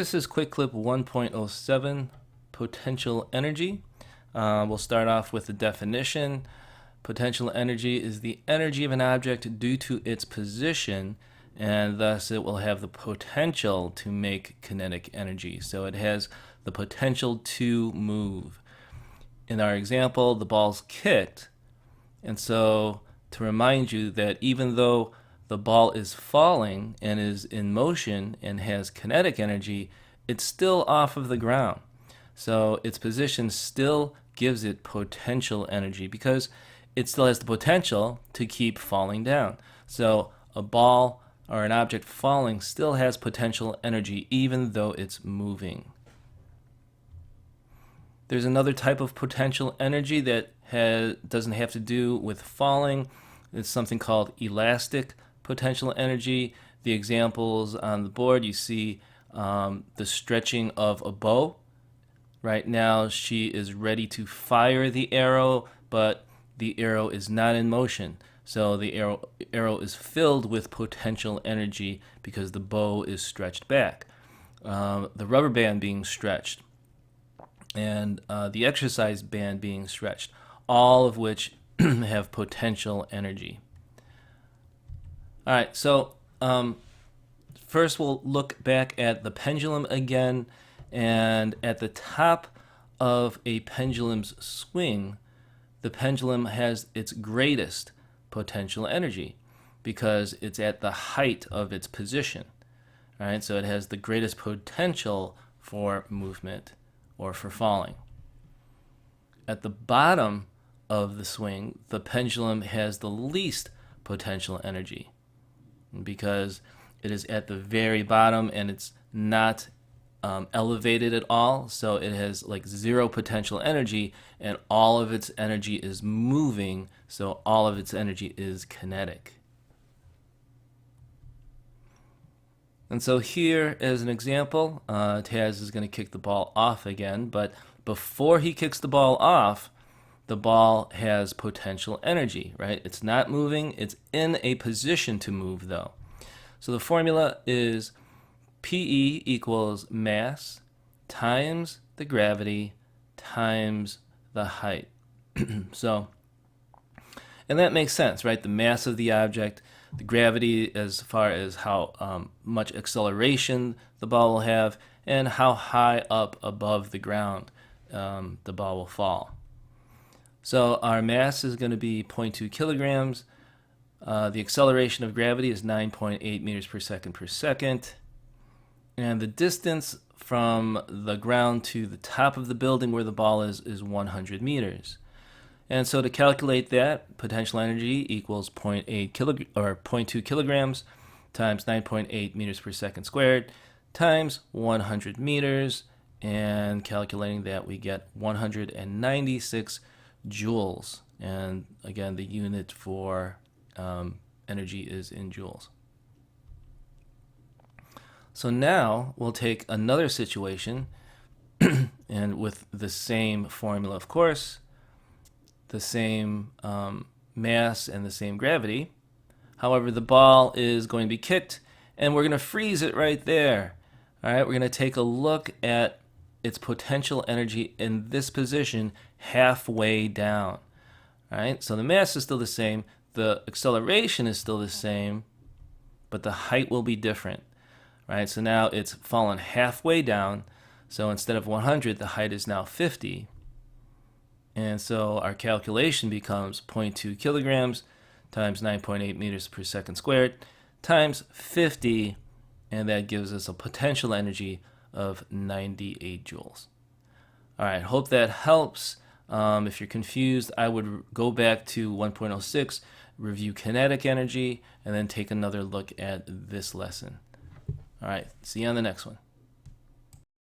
This is Quick Clip 1.07, potential energy. We'll start off with the definition. Potential energy is the energy of an object due to its position, and thus it will have the potential to make kinetic energy. So it has the potential to move. In our example, the ball's kicked, and so to remind you that even though the ball is falling and is in motion and has kinetic energy, it's still off of the ground. So its position still gives it potential energy because it still has the potential to keep falling down. So a ball or an object falling still has potential energy even though it's moving. There's another type of potential energy that doesn't have to do with falling. It's something called elastic potential energy. The examples on the board, you see the stretching of a bow. Right now she is ready to fire the arrow, but the arrow is not in motion. So the arrow is filled with potential energy because the bow is stretched back. The rubber band being stretched and the exercise band being stretched, all of which have potential energy. All right, so first we'll look back at the pendulum again, and at the top of a pendulum's swing, the pendulum has its greatest potential energy because it's at the height of its position. All right, so it has the greatest potential for movement or for falling. At the bottom of the swing, the pendulum has the least potential energy because it is at the very bottom and it's not elevated at all, so it has like zero potential energy, and all of its energy is moving, so all of its energy is kinetic. And so here, as an example, Taz is going to kick the ball off again, but before he kicks the ball off, the ball has potential energy, right? It's not moving, it's in a position to move though. So the formula is PE equals mass times the gravity times the height. So, and that makes sense, right? The mass of the object, the gravity as far as how much acceleration the ball will have, and how high up above the ground the ball will fall. So our mass is going to be 0.2 kilograms. The acceleration of gravity is 9.8 meters per second. And the distance from the ground to the top of the building where the ball is 100 meters. And so to calculate that, potential energy equals 0.2 kilograms times 9.8 meters per second squared times 100 meters. And calculating that, we get 196 joules. And again, the unit for energy is in joules. So now we'll take another situation and with the same formula, of course, the same mass and the same gravity. However, the ball is going to be kicked and we're going to freeze it right there. All right, we're going to take a look at its potential energy in this position halfway down. All right, so the mass is still the same, the acceleration is still the same, but the height will be different. Right, so now it's fallen halfway down. So instead of 100, the height is now 50. And so our calculation becomes 0.2 kilograms times 9.8 meters per second squared times 50. And that gives us a potential energy of 98 joules. All right, hope that helps. If you're confused, I would go back to 1.06, review kinetic energy, and then take another look at this lesson. All right, see you on the next one.